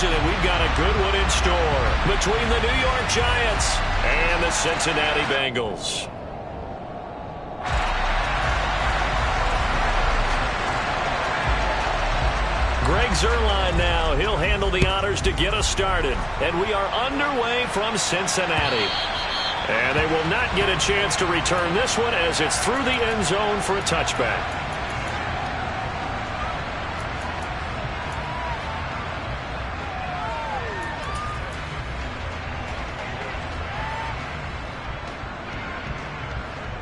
And we've got a good one in store between the New York Giants and the Cincinnati Bengals. Greg Zuerlein now. He'll handle the honors to get us started. And we are underway from Cincinnati. And they will not get a chance to return this one as it's through the end zone for a touchback.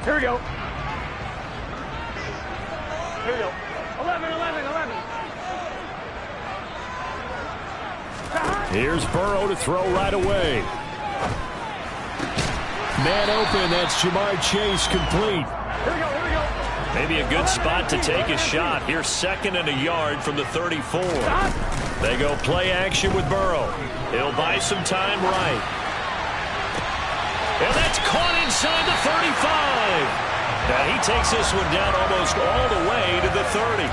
Here we go. Here we go. 11. Here's Burrow to throw right away. Man open, that's Jamar Chase complete. Here we go. Maybe a good spot to take a shot. Here's 2nd and a yard from the 34. They go play action with Burrow. He'll buy some time right. And that's caught inside the 35. Now he takes this one down almost all the way to the 30.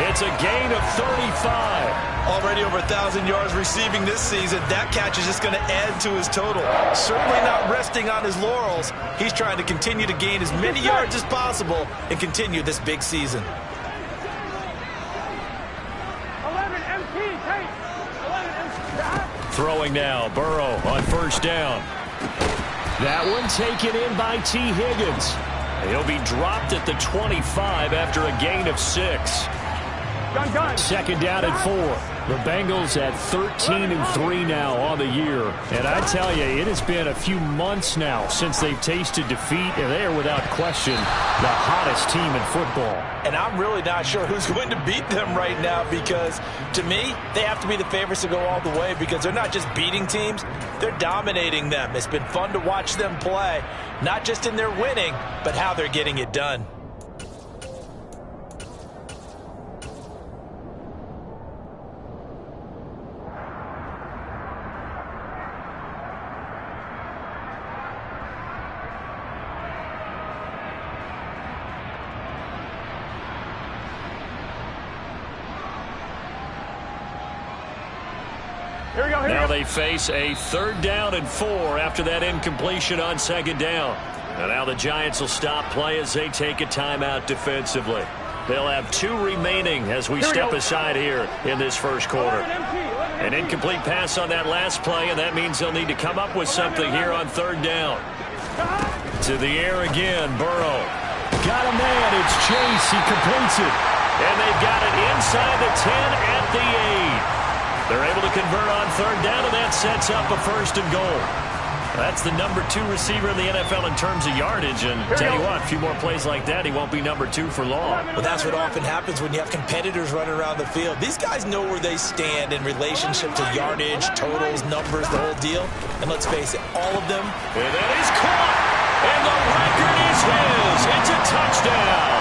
It's a gain of 35. Already over 1,000 yards receiving this season. That catch is just going to add to his total. Certainly not resting on his laurels. He's trying to continue to gain as many yards as possible and continue this big season. 11 MT, take. 11 MT. Throwing now, Burrow on 1st down. That one taken in by T. Higgins. He'll be dropped at the 25 after a gain of 6. Gun. 2nd down and 4. The Bengals at 13-3 now on the year. And I tell you, it has been a few months now since they've tasted defeat, and they are without question the hottest team in football. And I'm really not sure who's going to beat them right now because, to me, they have to be the favorites to go all the way because they're not just beating teams, they're dominating them. It's been fun to watch them play, not just in their winning, but how they're getting it done. Now they face a 3rd down and 4 after that incompletion on 2nd down. And now the Giants will stop play as they take a timeout defensively. They'll have 2 remaining as we step aside here in this 1st quarter. An incomplete pass on that last play, and that means they'll need to come up with something here on 3rd down. To the air again, Burrow. Got a man, it's Chase, he completes it. And they've got it inside the 10 at the 8. They're able to convert on 3rd down, and that sets up a 1st and goal. That's the number 2 receiver in the NFL in terms of yardage, and tell you what, a few more plays like that, he won't be number 2 for long. Well, that's what often happens when you have competitors running around the field. These guys know where they stand in relationship to yardage, totals, numbers, the whole deal. And let's face it, all of them. And that is caught, and the record is his. It's a touchdown.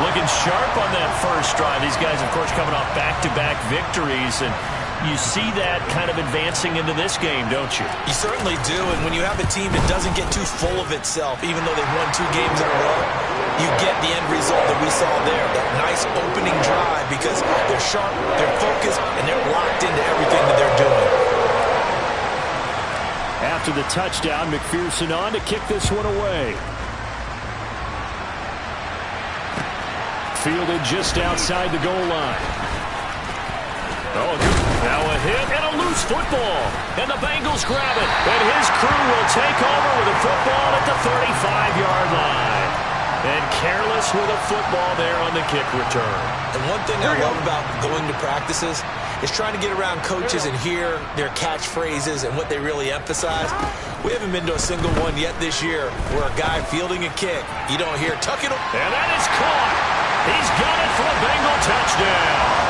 Looking sharp on that first drive. These guys, of course, coming off back-to-back victories, and you see that kind of advancing into this game, don't you? You certainly do, and when you have a team that doesn't get too full of itself, even though they've won 2 games in a row, you get the end result that we saw there, that nice opening drive, because they're sharp, they're focused, and they're locked into everything that they're doing. After the touchdown, McPherson on to kick this one away. Fielded just outside the goal line. Oh, now a hit and a loose football. And the Bengals grab it. And his crew will take over with a football at the 35-yard line. And careless with a football there on the kick return. And one thing I love about going to practices is trying to get around coaches and hear their catchphrases and what they really emphasize. We haven't been to a single one yet this year where a guy fielding a kick, you don't hear, tuck it. And that is caught. He's got it for a Bengal touchdown.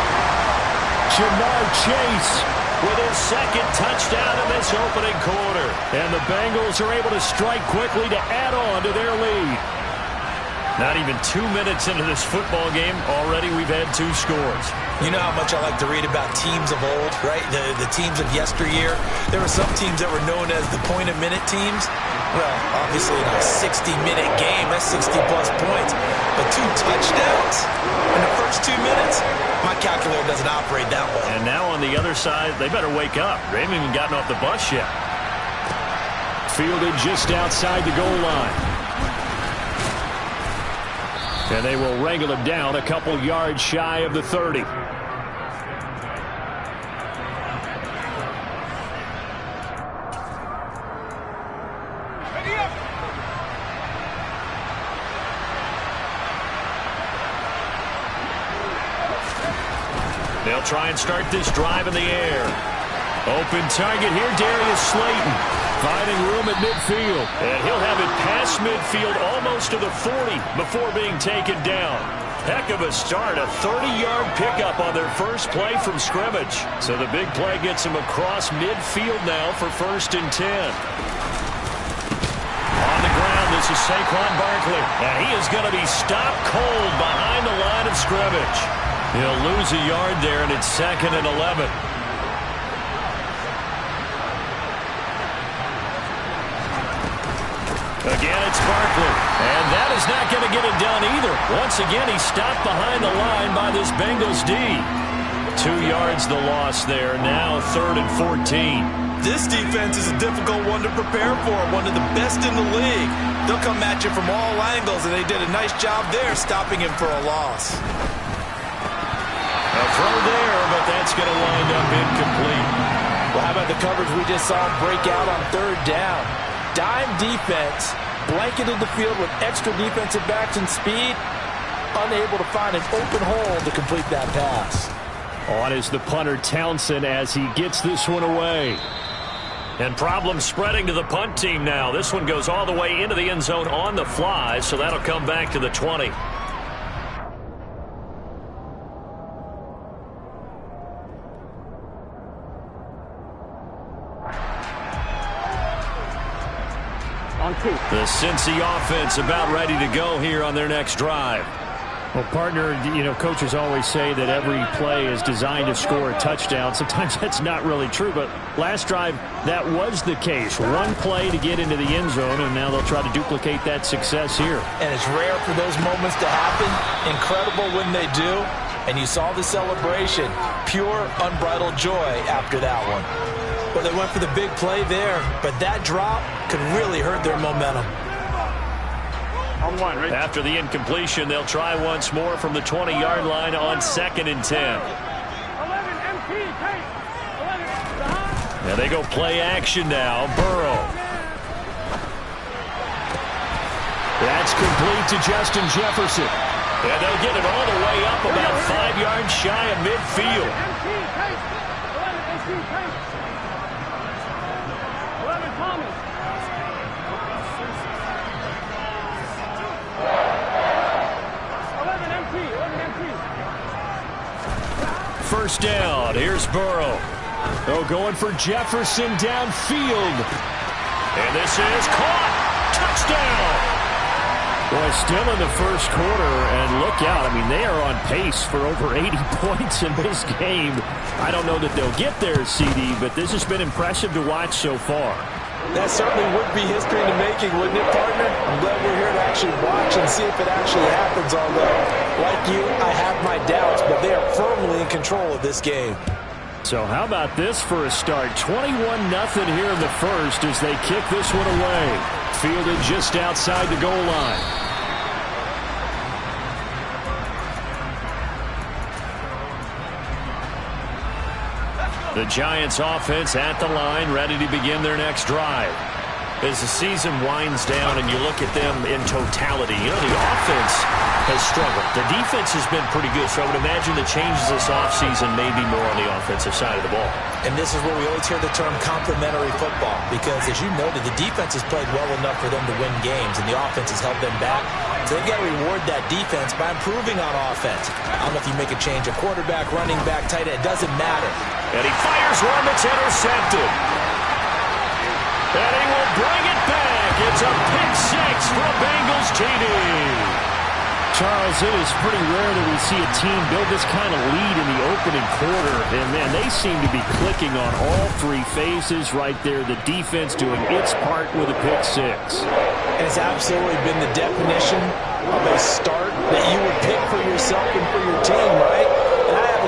Jamar Chase with his 2nd touchdown in this opening quarter. And the Bengals are able to strike quickly to add on to their lead. Not even 2 minutes into this football game, already we've had 2 scores. You know how much I like to read about teams of old, right? The teams of yesteryear. There were some teams that were known as the point-a-minute teams. Well, obviously in a 60-minute game, that's 60-plus points. But 2 touchdowns in the first 2 minutes? My calculator doesn't operate that way. And now on the other side, they better wake up. They haven't even gotten off the bus yet. Fielded just outside the goal line. And they will wrangle him down a couple yards shy of the 30. They'll try and start this drive in the air. Open target here, Darius Slayton. Finding room at midfield. And he'll have it past midfield almost to the 40 before being taken down. Heck of a start. A 30-yard pickup on their first play from scrimmage. So the big play gets him across midfield now for 1st and 10. On the ground, this is Saquon Barkley. And he is going to be stopped cold behind the line of scrimmage. He'll lose a yard there, and it's 2nd and 11. Again, it's Barkley. And that is not going to get it done either. Once again, he's stopped behind the line by this Bengals D. 2 yards the loss there. Now 3rd and 14. This defense is a difficult one to prepare for, one of the best in the league. They'll come at you from all angles, and they did a nice job there stopping him for a loss. A throw there, but that's going to wind up incomplete. Well, how about the coverage we just saw him break out on 3rd down? Dime defense, blanketed the field with extra defensive backs and speed, unable to find an open hole to complete that pass. On is the punter Townsend as he gets this one away. And problems spreading to the punt team now. This one goes all the way into the end zone on the fly, so that'll come back to the 20. The Cincy offense about ready to go here on their next drive. Well, partner, coaches always say that every play is designed to score a touchdown. Sometimes that's not really true, but last drive, that was the case. One play to get into the end zone, and now they'll try to duplicate that success here. And it's rare for those moments to happen. Incredible when they do. And you saw the celebration. Pure, unbridled joy after that one. Well, they went for the big play there, but that drop could really hurt their momentum. On one, right? After the incompletion, they'll try once more from the 20-yard line on 2nd and 10. 11 MT, take. 11, And they go play action now. Burrow. That's complete to Justin Jefferson. And they'll get it all the way up about 5 yards shy of midfield. MT, take. 11 MT, take. 11 Thomas. 11 MT. First down. Here's Burrow. Oh, going for Jefferson downfield. And this is caught. Touchdown. Boy, still in the first quarter, and look out. I mean, they are on pace for over 80 points in this game. I don't know that they'll get there, CD, but this has been impressive to watch so far. That certainly would be history in the making, wouldn't it, partner? I'm glad we're here to actually watch and see if it actually happens, although, like you, I have my doubts, but they are firmly in control of this game. So how about this for a start? 21-0 here in the first as they kick this one away. Fielded just outside the goal line. The Giants offense at the line, ready to begin their next drive. As the season winds down and you look at them in totality, the offense has struggled. The defense has been pretty good, so I would imagine the changes this offseason may be more on the offensive side of the ball. And this is where we always hear the term complementary football, because as you noted, the defense has played well enough for them to win games, and the offense has held them back. So they've got to reward that defense by improving on offense. I don't know if you make a change, a quarterback, running back, tight end, it doesn't matter. And he fires one that's intercepted. And he will bring it back. It's a pick six for a Bengals TD. Charles, it is pretty rare that we see a team build this kind of lead in the opening quarter. And, man, they seem to be clicking on all three phases right there. The defense doing its part with a pick six. And it's absolutely been the definition of a start that you would pick for yourself and for your team, right? And I have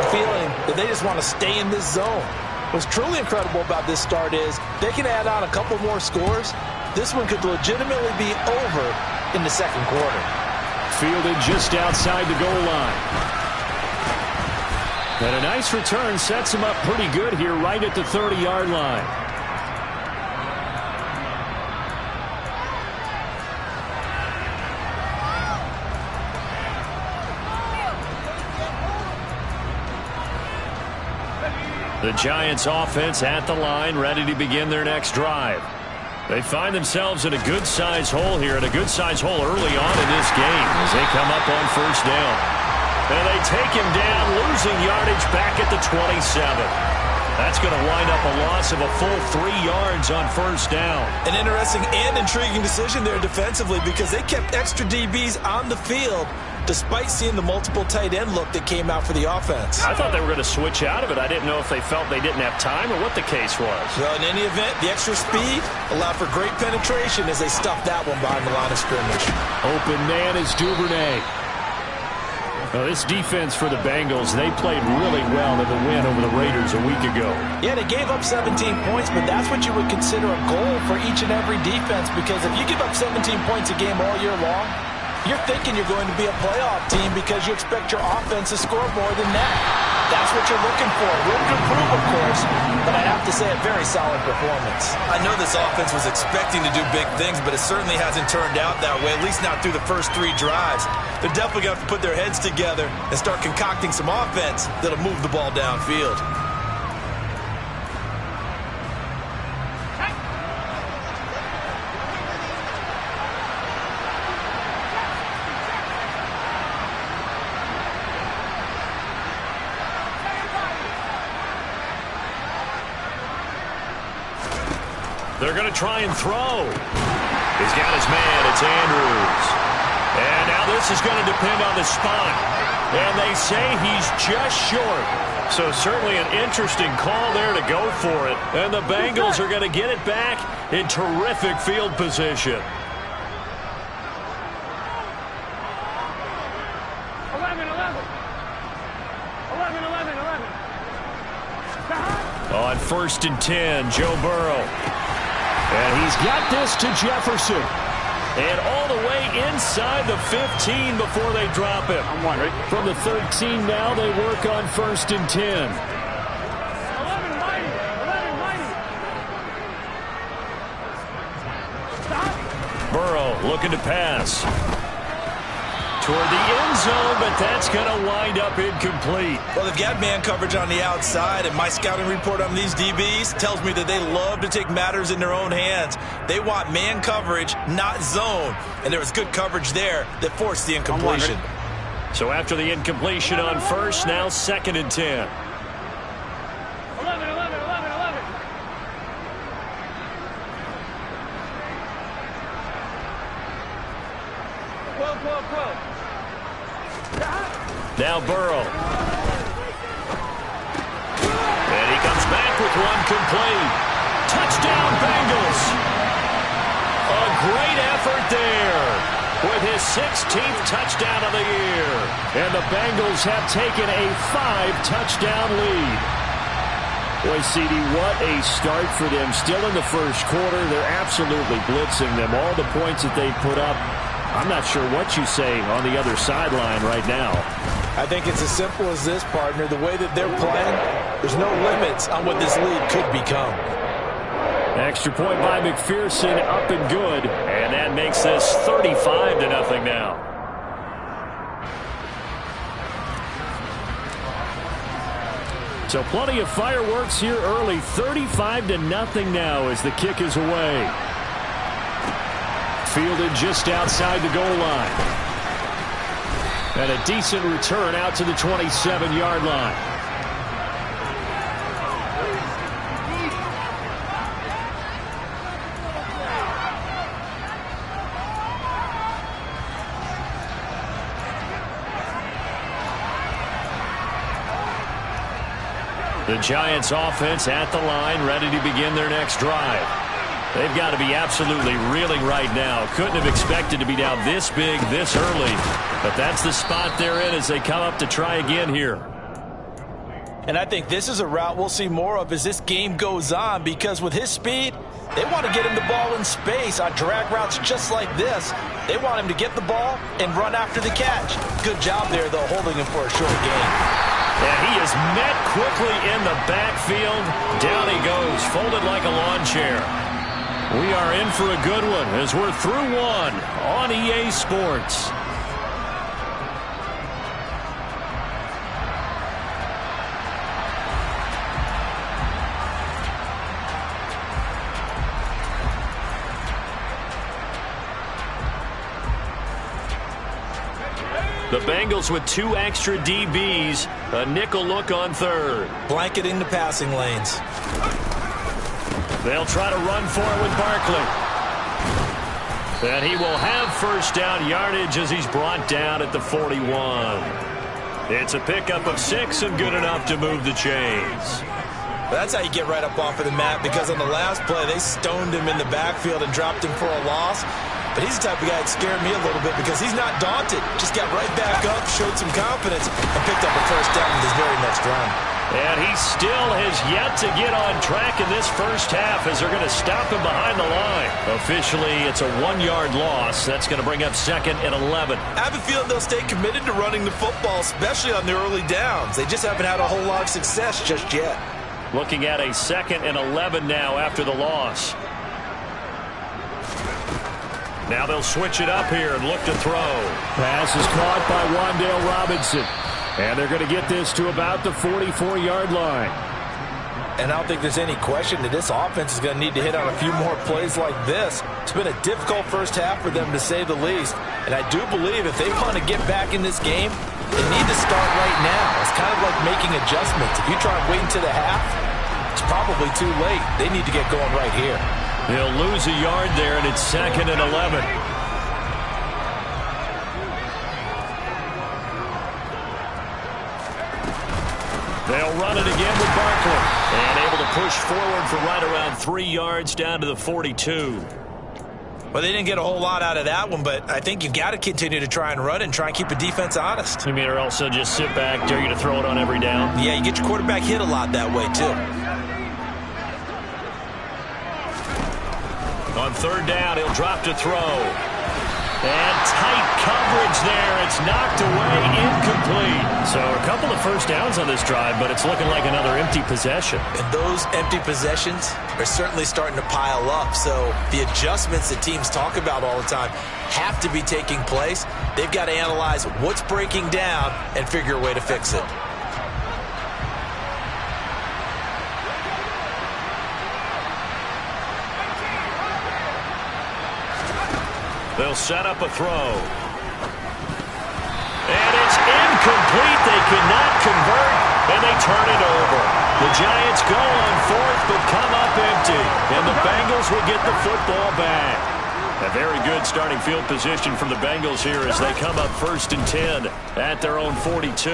that they just want to stay in this zone. What's truly incredible about this start is they can add on a couple more scores. This one could legitimately be over in the second quarter. Fielded just outside the goal line. And a nice return sets him up pretty good here right at the 30-yard line. The Giants offense at the line, ready to begin their next drive. They find themselves in a good-sized hole here, and a good-sized hole early on in this game as they come up on first down. And they take him down, losing yardage back at the 27. That's going to wind up a loss of a full 3 yards on first down. An interesting and intriguing decision there defensively because they kept extra DBs on the field despite seeing the multiple tight end look that came out for the offense. I thought they were going to switch out of it. I didn't know if they felt they didn't have time or what the case was. Well, in any event, the extra speed allowed for great penetration as they stuffed that one behind the line of scrimmage. Open man is Duvernay. Now, this defense for the Bengals, they played really well in the win over the Raiders a week ago. Yeah, they gave up 17 points, but that's what you would consider a goal for each and every defense because if you give up 17 points a game all year long, you're thinking you're going to be a playoff team because you expect your offense to score more than that. That's what you're looking for. Room to improve, of course, but I have to say a very solid performance. I know this offense was expecting to do big things, but it certainly hasn't turned out that way, at least not through the first 3 drives. They're definitely going to have to put their heads together and start concocting some offense that'll move the ball downfield. They're going to try and throw. He's got his man. It's Andrews. And now this is going to depend on the spot. And they say he's just short. So certainly an interesting call there to go for it. And the Bengals are going to get it back in terrific field position. 11. On 1st and 10, Joe Burrow. And he's got this to Jefferson. And all the way inside the 15 before they drop him. From the 13 now, they work on 1st and 10. 11 mighty. Stop. Burrow looking to pass. Toward the end zone, but that's going to wind up incomplete. Well, they've got man coverage on the outside, and my scouting report on these DBs tells me that they love to take matters in their own hands. They want man coverage, not zone. And there was good coverage there that forced the incompletion. So after the incompletion on 1st, now 2nd and 10. 11. 12. Now Burrow. And he comes back with one complete. Touchdown Bengals. A great effort there with his 16th touchdown of the year. And the Bengals have taken a 5-touchdown lead. Boy, CD, what a start for them. Still in the first quarter, they're absolutely blitzing them. All the points that they put up, I'm not sure what you say on the other sideline right now. I think it's as simple as this, partner. The way that they're playing, there's no limits on what this league could become. Extra point by McPherson, up and good. And that makes this 35-0 now. So plenty of fireworks here early. 35-0 now as the kick is away. Fielded just outside the goal line. And a decent return out to the 27-yard line. The Giants offense at the line, ready to begin their next drive. They've got to be absolutely reeling right now. Couldn't have expected to be down this big this early. But that's the spot they're in as they come up to try again here. And I think this is a route we'll see more of as this game goes on, because with his speed, they want to get him the ball in space on drag routes just like this. They want him to get the ball and run after the catch. Good job there, though, holding him for a short gain. And he is met quickly in the backfield. Down he goes, folded like a lawn chair. We are in for a good one as we're through one on EA Sports. The Bengals with 2 extra DBs, a nickel look on third. Blanketing the passing lanes. They'll try to run for it with Barkley. And he will have first down yardage as he's brought down at the 41. It's a pickup of 6 and good enough to move the chains. That's how you get right up off of the mat, because on the last play, they stoned him in the backfield and dropped him for a loss. But he's the type of guy that scared me a little bit because he's not daunted. Just got right back up, showed some confidence, and picked up a first down with his very next run. And he still has yet to get on track in this first half as they're going to stop him behind the line. Officially, it's a 1-yard loss. That's going to bring up 2nd and 11. I have a feeling they'll stay committed to running the football, especially on the early downs. They just haven't had a whole lot of success just yet. Looking at a 2nd and 11 now after the loss. Now they'll switch it up here and look to throw. Pass is caught by Wan'Dale Robinson. And they're going to get this to about the 44-yard line. And I don't think there's any question that this offense is going to need to hit on a few more plays like this. It's been a difficult first half for them, to say the least. And I do believe if they want to get back in this game, they need to start right now. It's kind of like making adjustments. If you try and wait until the half, it's probably too late. They need to get going right here. They'll lose a yard there, and it's 2nd and 11. They'll run it again with Barkley. And able to push forward for right around 3 yards down to the 42. Well, they didn't get a whole lot out of that one, but I think you've got to continue to try and run and try and keep the defense honest. You mean, or also just sit back, dare you to throw it on every down? Yeah, you get your quarterback hit a lot that way, too. On 3rd down, he'll drop to throw. And tight coverage there. It's knocked away, incomplete. So a couple of first downs on this drive, but it's looking like another empty possession. And those empty possessions are certainly starting to pile up. So the adjustments that teams talk about all the time have to be taking place. They've got to analyze what's breaking down and figure a way to fix it. They'll set up a throw. And it's incomplete. They cannot convert, and they turn it over. The Giants go on 4th, but come up empty. And the Bengals will get the football back. A very good starting field position from the Bengals here as they come up 1st and 10 at their own 42.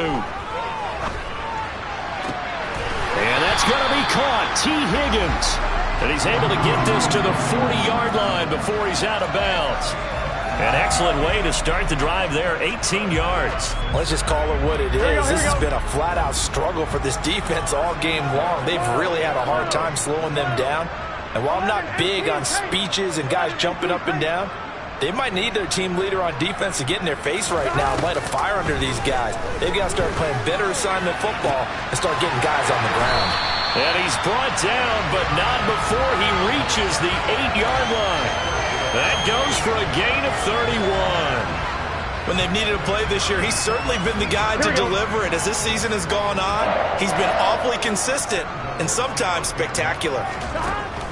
And that's going to be caught. T. Higgins. And he's able to get this to the 40-yard line before he's out of bounds. An excellent way to start the drive there, 18 yards. Let's just call it what it is. This has been a flat-out struggle for this defense all game long. They've really had a hard time slowing them down. And while I'm not big on speeches and guys jumping up and down, they might need their team leader on defense to get in their face right now and light a fire under these guys. They've got to start playing better assignment football and start getting guys on the ground. And he's brought down, but not before he reaches the 8-yard line. That goes for a gain of 31. When they've needed a play this year, he's certainly been the guy to deliver it. As this season has gone on, he's been awfully consistent and sometimes spectacular.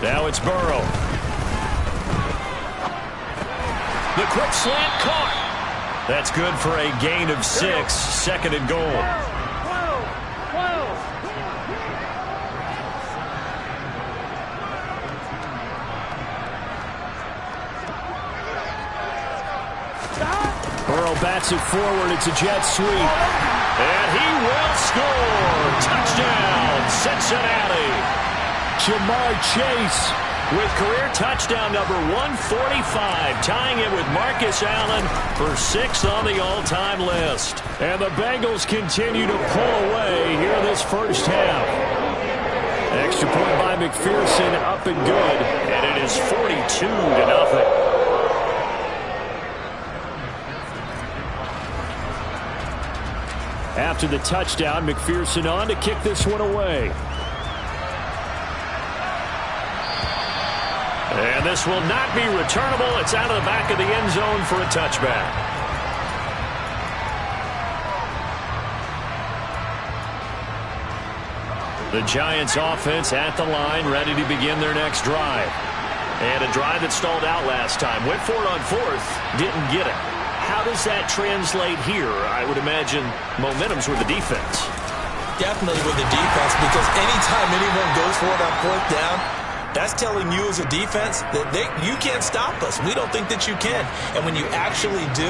Now it's Burrow. The quick slant caught. That's good for a gain of 6, 2nd and goal. Burrow bats it forward. It's a jet sweep. And he will score. Touchdown, Cincinnati. Jamar Chase with career touchdown number 145, tying it with Marcus Allen for 6th on the all-time list. And the Bengals continue to pull away here this first half. Extra point by McPherson, up and good, and it is 42-0. After the touchdown, McPherson on to kick this one away. And this will not be returnable. It's out of the back of the end zone for a touchback. The Giants offense at the line, ready to begin their next drive. And a drive that stalled out last time. Went for it on 4th, didn't get it. How does that translate here? I would imagine momentum's with the defense. Definitely with the defense, because anytime anyone goes for it on 4th down, that's telling you as a defense that you can't stop us. We don't think that you can. And when you actually do,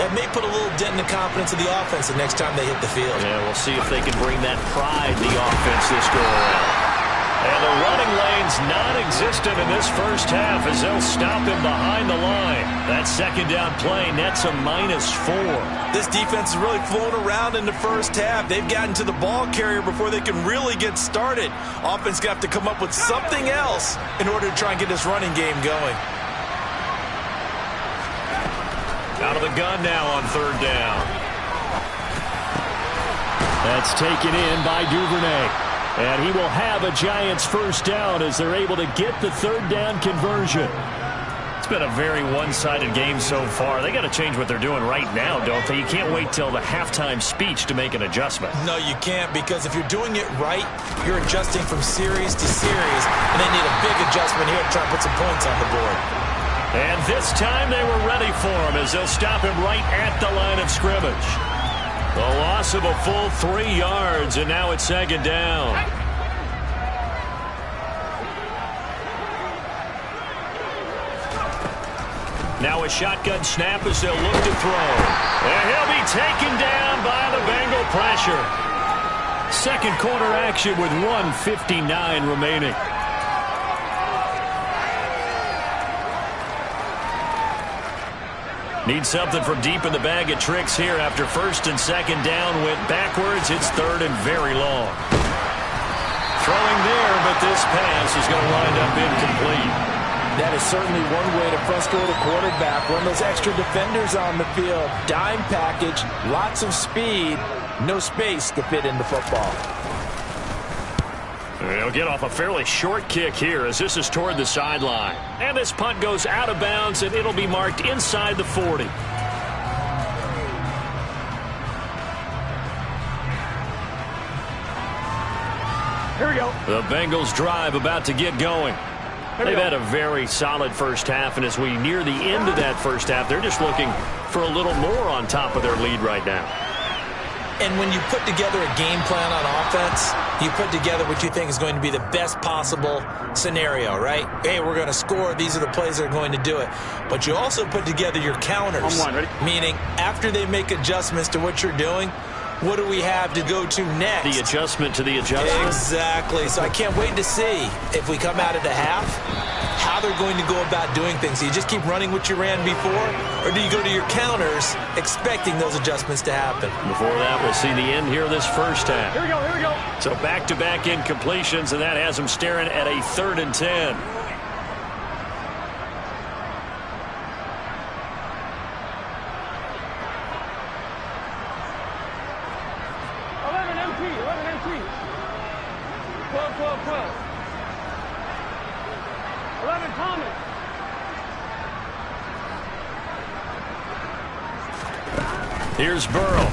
that may put a little dent in the confidence of the offense the next time they hit the field. Yeah, we'll see if they can bring that pride to the offense this go around. And the running lane's non-existent in this first half as they'll stop him behind the line. That second down play nets a -4. This defense has really flown around in the first half. They've gotten to the ball carrier before they can really get started. Offense got to come up with something else in order to try and get this running game going. Out of the gun now on 3rd down. That's taken in by Duvernay. And he will have a Giants first down as they're able to get the 3rd down conversion. It's been a very one-sided game so far. They got to change what they're doing right now, don't they? You can't wait till the halftime speech to make an adjustment. No, you can't, because if you're doing it right, you're adjusting from series to series, and they need a big adjustment here to try and put some points on the board. And this time they were ready for him as they'll stop him right at the line of scrimmage. The loss of a full 3 yards, and now it's 2nd down. Now a shotgun snap as they'll look to throw. And he'll be taken down by the Bengal pressure. Second quarter action with 1:59 remaining. Need something from deep in the bag of tricks here after 1st and 2nd down went backwards. It's 3rd and very long. Throwing there, but this pass is going to wind up incomplete. That is certainly one way to frustrate a quarterback. Run those extra defenders on the field. Dime package, lots of speed, no space to fit in the football. They'll get off a fairly short kick here as this is toward the sideline. And this punt goes out of bounds, and it'll be marked inside the 40. Here we go. The Bengals drive about to get going. They've had a very solid first half, and as we near the end of that first half, they're just looking for a little more on top of their lead right now. And when you put together a game plan on offense, you put together what you think is going to be the best possible scenario, right? Hey, we're going to score. These are the plays that are going to do it. But you also put together your counters, meaning after they make adjustments to what you're doing, what do we have to go to next? The adjustment to the adjustment. Exactly. So I can't wait to see if we come out of the half, how they're going to go about doing things. Do you just keep running what you ran before, or do you go to your counters expecting those adjustments to happen? Before that, we'll see the end here of this first half. Here we go, here we go. So back-to-back incompletions, and that has them staring at a 3rd and 10. Here's Burrow.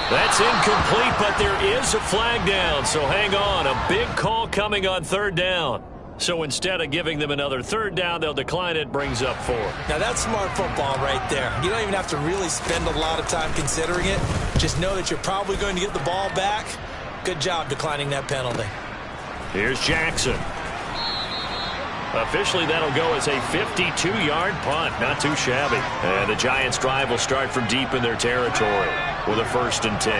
That's incomplete, but there is a flag down, so hang on. A big call coming on 3rd down. So instead of giving them another 3rd down, they'll decline it, brings up 4. Now that's smart football right there. You don't even have to really spend a lot of time considering it. Just know that you're probably going to get the ball back. Good job declining that penalty. Here's Jackson. Officially, that'll go as a 52-yard punt. Not too shabby. And the Giants' drive will start from deep in their territory with a 1st and 10.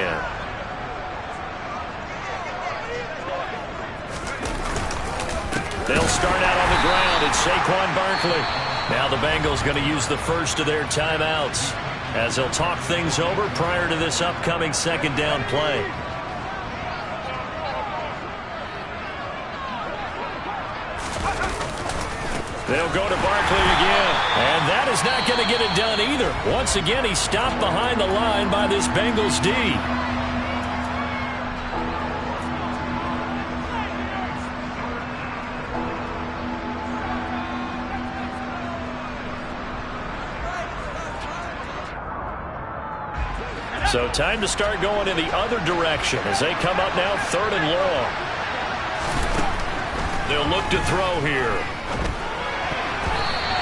They'll start out on the ground. It's Saquon Barkley. Now the Bengals going to use the first of their timeouts as they'll talk things over prior to this upcoming second down play. They'll go to Barkley again. And that is not going to get it done either. Once again, he's stopped behind the line by this Bengals D. So time to start going in the other direction as they come up now 3rd and long. They'll look to throw here.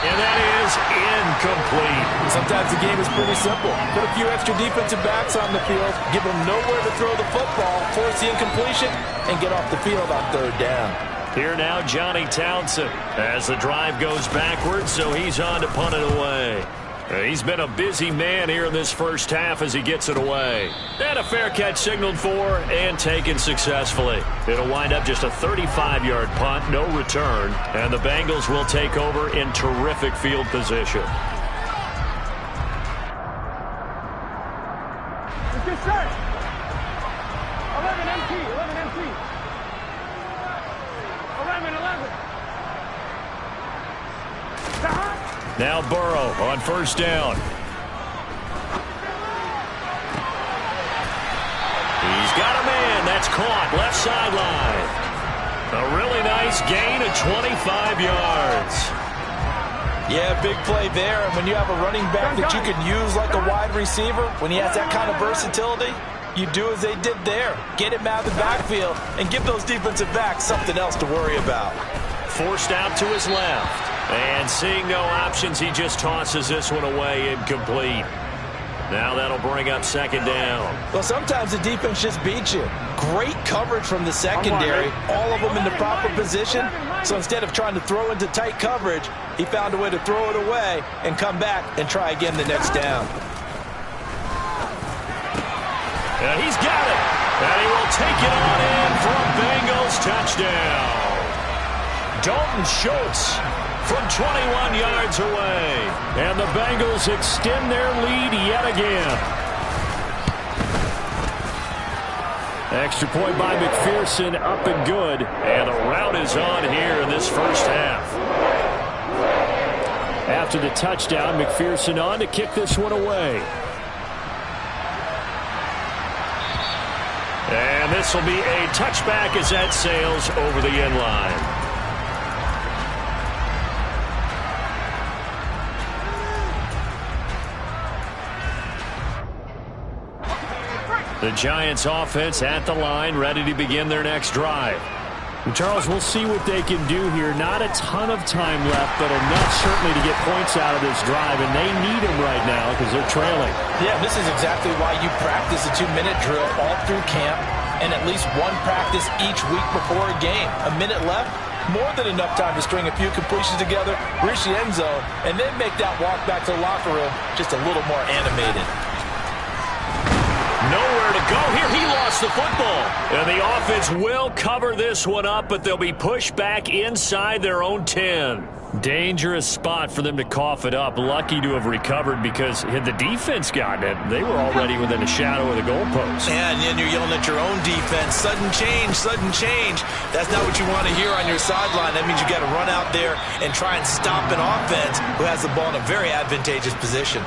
And that is incomplete. Sometimes the game is pretty simple. Put a few extra defensive backs on the field, give them nowhere to throw the football, force the incompletion, and get off the field on 3rd down. Here now, Johnny Townsend, as the drive goes backwards, so he's on to punt it away. He's been a busy man here in this first half as he gets it away. And a fair catch signaled for and taken successfully. It'll wind up just a 35-yard punt, no return, and the Bengals will take over in terrific field position. Good start. 11 MT, 11 MT. 11. Now Burrow on 1st down. He's got a man. That's caught. Left sideline. A really nice gain of 25 yards. Yeah, big play there. And when you have a running back that you can use like a wide receiver, when he has that kind of versatility, you do as they did there. Get him out of the backfield and give those defensive backs something else to worry about. Forced out to his left. And seeing no options, he just tosses this one away incomplete. Now that'll bring up 2nd down. Well, sometimes the defense just beats you. Great coverage from the secondary, all of them in the proper position. So instead of trying to throw into tight coverage, he found a way to throw it away and come back and try again the next down. And he's got it. And he will take it on in for a Bengals touchdown. Dalton Schultz from 21 yards away. And the Bengals extend their lead yet again. Extra point by McPherson, up and good. And the rout is on here in this first half. After the touchdown, McPherson on to kick this one away. And this will be a touchback as that sails over the end line. The Giants offense at the line, ready to begin their next drive. And Charles, we'll see what they can do here. Not a ton of time left, but enough certainly to get points out of this drive, and they need them right now because they're trailing. Yeah, this is exactly why you practice a 2-minute drill all through camp and at least one practice each week before a game. A minute left, more than enough time to string a few completions together, reach the end zone, and then make that walk back to the locker room just a little more animated. Nowhere to go here. He lost the football. And the offense will cover this one up, but they'll be pushed back inside their own 10. Dangerous spot for them to cough it up. Lucky to have recovered because had the defense gotten it, they were already within a shadow of the goalpost. Yeah, and then you're yelling at your own defense. Sudden change, sudden change. That's not what you want to hear on your sideline. That means you got to run out there and try and stop an offense who has the ball in a very advantageous position.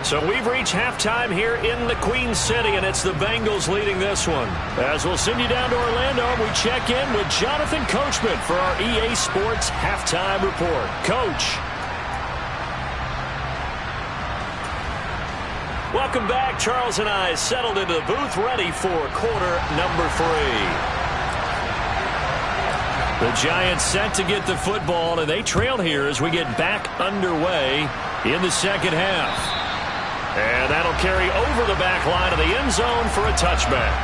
So we've reached halftime here in the Queen City, and it's the Bengals leading this one. As we'll send you down to Orlando, we check in with Jonathan Coachman for our EA Sports Halftime Report. Coach. Welcome back. Charles and I settled into the booth, ready for quarter number 3. The Giants set to get the football, and they trail here as we get back underway in the second half. And that'll carry over the back line of the end zone for a touchback.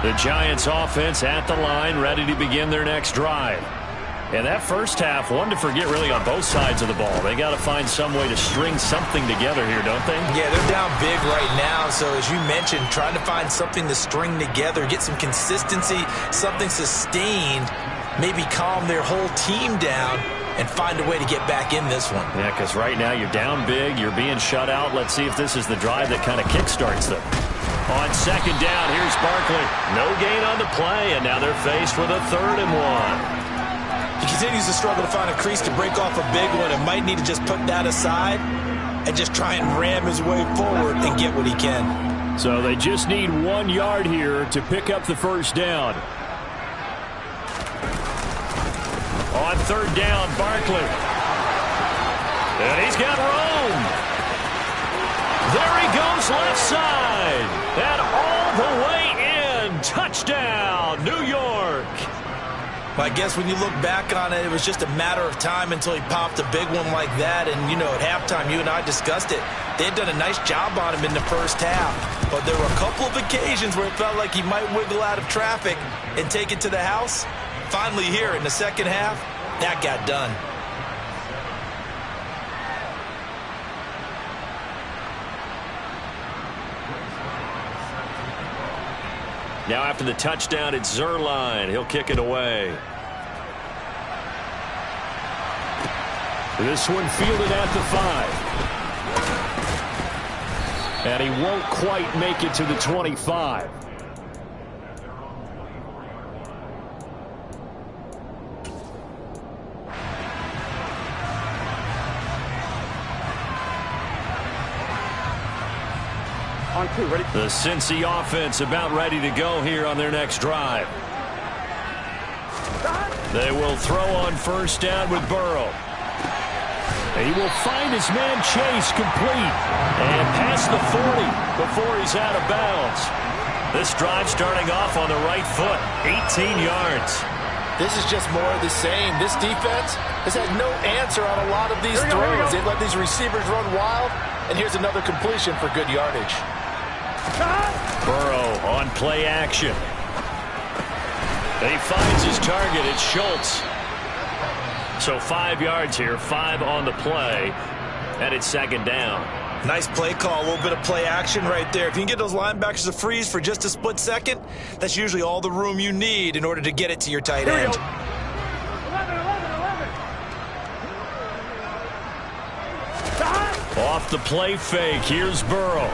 The Giants offense at the line, ready to begin their next drive. And that first half, one to forget really on both sides of the ball. They got to find some way to string something together here, don't they? Yeah, they're down big right now. So as you mentioned, trying to find something to string together, get some consistency, something sustained, maybe calm their whole team down and find a way to get back in this one. Yeah, because right now you're down big, you're being shut out. Let's see if this is the drive that kind of kickstarts them. On second down, here's Barkley. No gain on the play, and now they're faced with a 3rd and 1. He continues to struggle to find a crease to break off a big one and might need to just put that aside and just try and ram his way forward and get what he can. So they just need 1 yard here to pick up the first down. On 3rd down, Barkley. And he's got room. There he goes left side. And all the way in. Touchdown, New York. I guess when you look back on it, it was just a matter of time until he popped a big one like that. And, you know, at halftime, you and I discussed it. They had done a nice job on him in the first half. But there were a couple of occasions where it felt like he might wiggle out of traffic and take it to the house. Finally here in the second half, that got done. Now after the touchdown, it's Zuerlein. He'll kick it away. This one fielded at the 5. And he won't quite make it to the 25. On 2, ready? The Cincy offense about ready to go here on their next drive. They will throw on first down with Burrow. He will find his man Chase complete. And past the 40 before he's out of bounds. This drive starting off on the right foot. 18 yards. This is just more of the same. This defense has had no answer on a lot of these throws. They let these receivers run wild. And here's another completion for good yardage. Burrow on play action. He finds his target. It's Schultz. So 5 yards here, 5 on the play, and it's second down. Nice play call, a little bit of play action right there. If you can get those linebackers to freeze for just a split second, that's usually all the room you need in order to get it to your tight end. 11. Off the play fake, here's Burrow.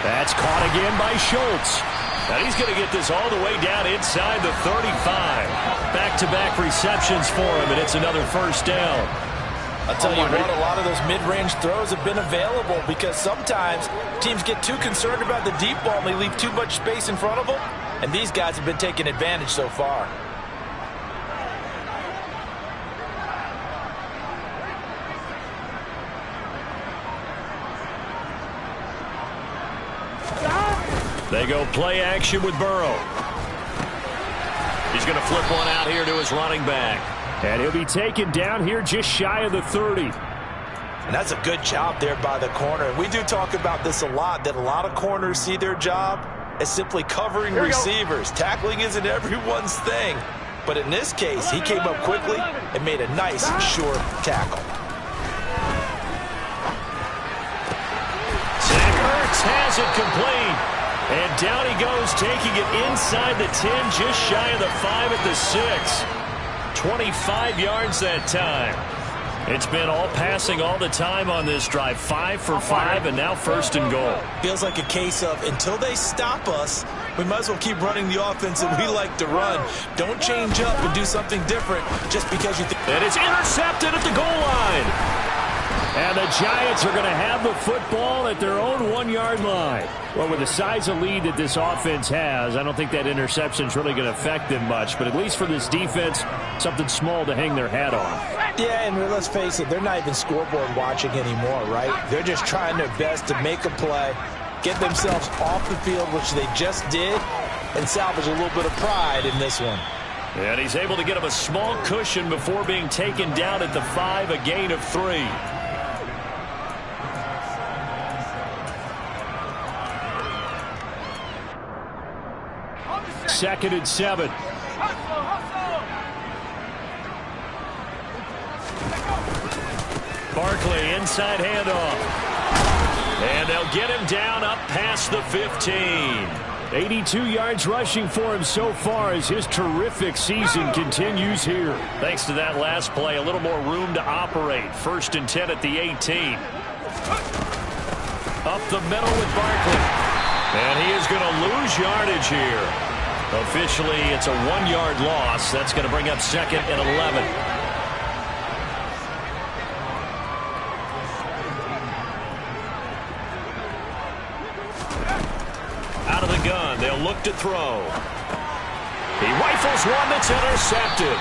That's caught again by Schultz. And he's going to get this all the way down inside the 35. Back-to-back receptions for him, and it's another first down. I'll tell you what, a lot of those mid-range throws have been available because sometimes teams get too concerned about the deep ball and they leave too much space in front of them, and these guys have been taking advantage so far. They go play action with Burrow. He's going to flip one out here to his running back. And he'll be taken down here just shy of the 30. And that's a good job there by the corner. And we do talk about this a lot, that a lot of corners see their job as simply covering receivers. Tackling isn't everyone's thing. But in this case, he came up quickly and made a nice, sure tackle. Zach Ertz has it complete. And down he goes, taking it inside the 10, just shy of the 5 at the 6. 25 yards that time. It's been all passing all the time on this drive. 5 for 5, and now first and goal. Feels like a case of until they stop us, we might as well keep running the offense that we like to run. Don't change up and do something different just because you think. And it's intercepted at the goal line. And the Giants are going to have the football at their own 1-yard line. Well, with the size of lead that this offense has, I don't think that interception is really going to affect them much. But at least for this defense, something small to hang their hat on. Yeah, and let's face it, they're not even scoreboard watching anymore, right? They're just trying their best to make a play, get themselves off the field, which they just did, and salvage a little bit of pride in this one. And he's able to get him a small cushion before being taken down at the 5, a gain of 3. Second and 7. Barkley, inside handoff. And they'll get him down up past the 15. 82 yards rushing for him so far as his terrific season continues here. Thanks to that last play, a little more room to operate. 1st and 10 at the 18. Up the middle with Barkley. And he is going to lose yardage here. Officially, it's a 1-yard loss. That's going to bring up 2nd and 11. Out of the gun, they'll look to throw. He rifles one that's intercepted.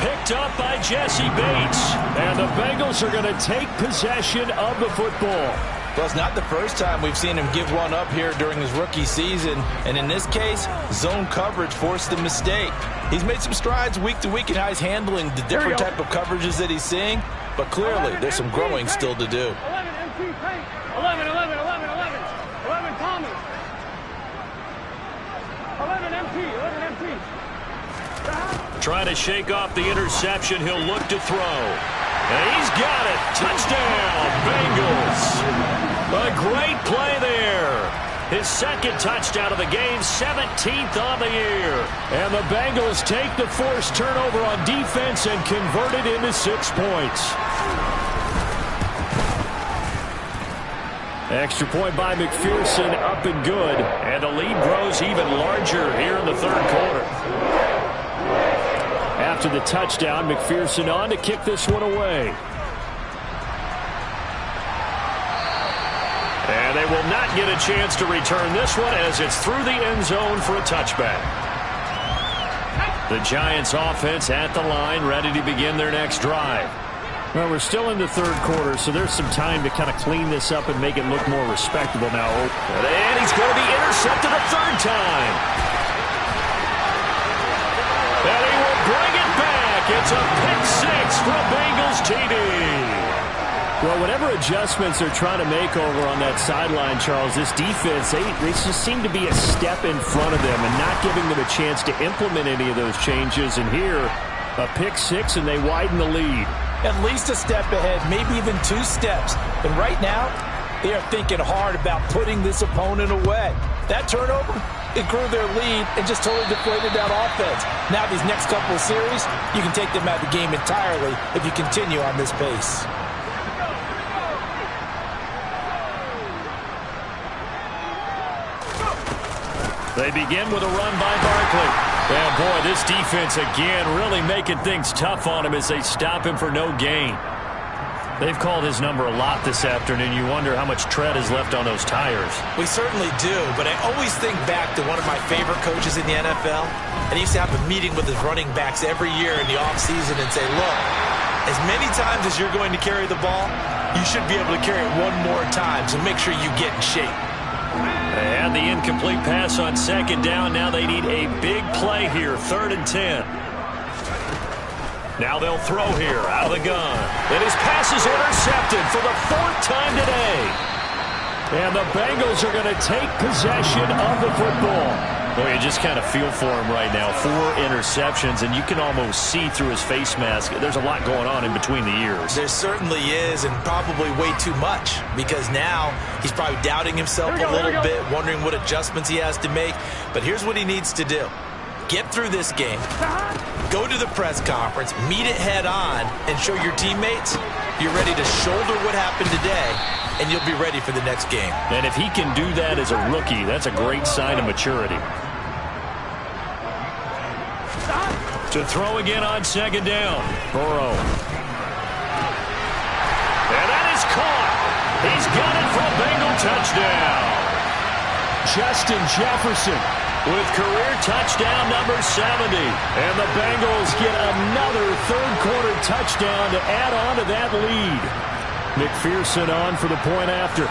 Picked up by Jesse Bates. And the Bengals are going to take possession of the football. Well, it's not the first time we've seen him give one up here during his rookie season. And in this case, zone coverage forced the mistake. He's made some strides week to week in how he's handling the different type of coverages that he's seeing. But clearly, there's some growing still to do. 11 MC Tank. 11 Thomas. 11 MC. Trying to shake off the interception. He'll look to throw. And he's got it. Touchdown, Bengals. A great play there. His 2nd touchdown of the game, 17th on the year. And the Bengals take the forced turnover on defense and convert it into 6 points. Extra point by McPherson, up and good. And the lead grows even larger here in the 3rd quarter. After the touchdown, McPherson on to kick this one away. And they will not get a chance to return this one as it's through the end zone for a touchback. The Giants offense at the line, ready to begin their next drive. Well, we're still in the 3rd quarter, so there's some time to kind of clean this up and make it look more respectable now. And he's going to be intercepted a 3rd time. And he will bring it back. It's a pick-6 for a Bengals TD. Well, whatever adjustments they're trying to make over on that sideline, Charles, this defense, they just seem to be a step in front of them and not giving them a chance to implement any of those changes. And here, a pick-6, and they widen the lead. At least a step ahead, maybe even 2 steps. And right now, they are thinking hard about putting this opponent away. That turnover, it grew their lead and just totally deflated that offense. Now these next couple of series, you can take them out of the game entirely if you continue on this pace. They begin with a run by Barkley. And boy, this defense again really making things tough on him as they stop him for no gain. They've called his number a lot this afternoon. You wonder how much tread is left on those tires. We certainly do, but I always think back to one of my favorite coaches in the NFL. And he used to have a meeting with his running backs every year in the offseason and say, look, as many times as you're going to carry the ball, you should be able to carry it one more time, so make sure you get in shape. And the incomplete pass on 2nd down. Now they need a big play here, 3rd and 10. Now they'll throw here out of the gun. And his pass is intercepted for the 4th time today. And the Bengals are going to take possession of the football. Boy, you just kind of feel for him right now. 4 interceptions, and you can almost see through his face mask. There's a lot going on in between the ears. There certainly is, and probably way too much, because now he's probably doubting himself a little bit, wondering what adjustments he has to make. But here's what he needs to do. Get through this game, go to the press conference, meet it head on, and show your teammates you're ready to shoulder what happened today, and you'll be ready for the next game. And if he can do that as a rookie, that's a great sign of maturity. To throw again on 2nd down. Burrow. And that is caught. He's got it for a Bengal touchdown. Justin Jefferson with career touchdown number 70. And the Bengals get another 3rd quarter touchdown to add on to that lead. McPherson on for the point after.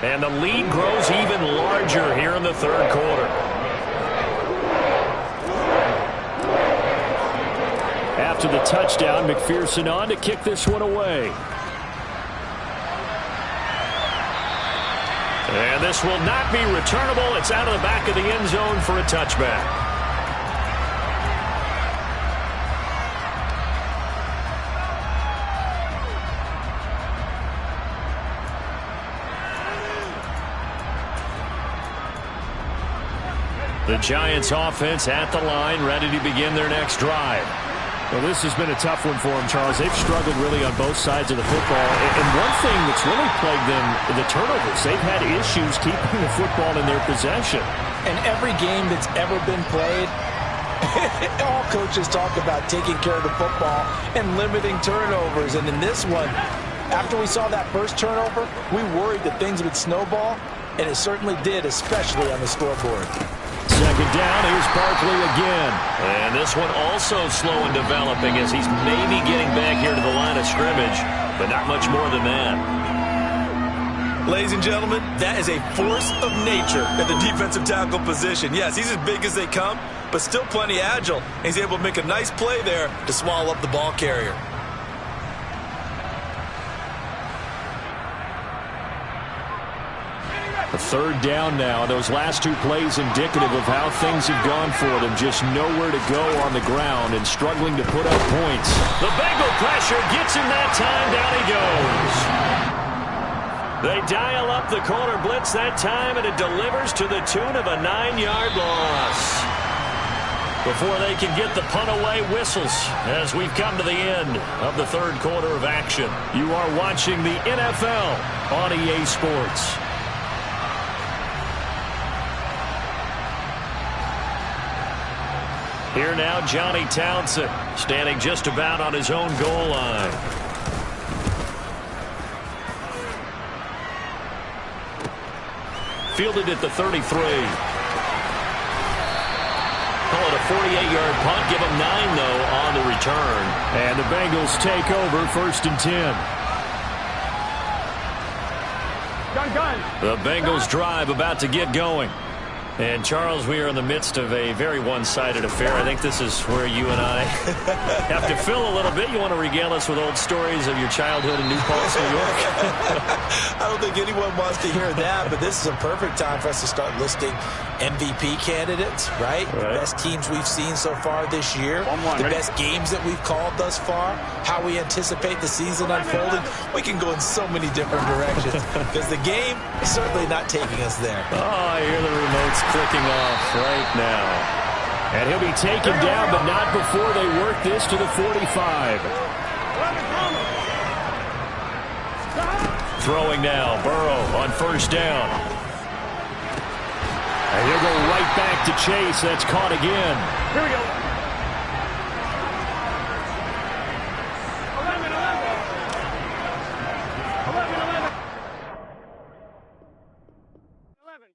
And the lead grows even larger here in the 3rd quarter. After the touchdown, McPherson on to kick this one away. And this will not be returnable. It's out of the back of the end zone for a touchback. The Giants offense at the line, ready to begin their next drive. Well, this has been a tough one for them, Charles. They've struggled really on both sides of the football. And one thing that's really plagued them, the turnovers. They've had issues keeping the football in their possession. And every game that's ever been played, all coaches talk about taking care of the football and limiting turnovers. And in this one, after we saw that first turnover, we worried that things would snowball, and it certainly did, especially on the scoreboard. Second down, here's Barkley again. And this one also slow in developing as he's maybe getting back here to the line of scrimmage, but not much more than that. Ladies and gentlemen, that is a force of nature at the defensive tackle position. Yes, he's as big as they come, but still plenty agile. He's able to make a nice play there to swallow up the ball carrier. A third down now. Those last two plays indicative of how things have gone for them. Just nowhere to go on the ground and struggling to put up points. The Bengal pressure gets him that time. Down he goes. They dial up the corner blitz that time, and it delivers to the tune of a 9-yard loss. Before they can get the punt away, whistles as we've come to the end of the third quarter of action. You are watching the NFL on EA Sports. Here now, Johnny Townsend, standing just about on his own goal line. Fielded at the 33. Call it a 48-yard punt. Give him 9, though, on the return. And the Bengals take over 1st and 10. Gun. The Bengals drive about to get going. And, Charles, we are in the midst of a very one-sided affair. I think this is where you and I have to fill a little bit. You want to regale us with old stories of your childhood in New Paltz, New York? I don't think anyone wants to hear that, but this is a perfect time for us to start listing MVP candidates, right? The best teams we've seen so far this year, the best games that we've called thus far, how we anticipate the season unfolding. We can go in so many different directions because the game is certainly not taking us there. Oh, I hear the remotes clicking off right now. And he'll be taken down, but not before they work this to the 45. Throwing now, Burrow on 1st down. And he'll go right back to Chase. That's caught again. Here we go. 11.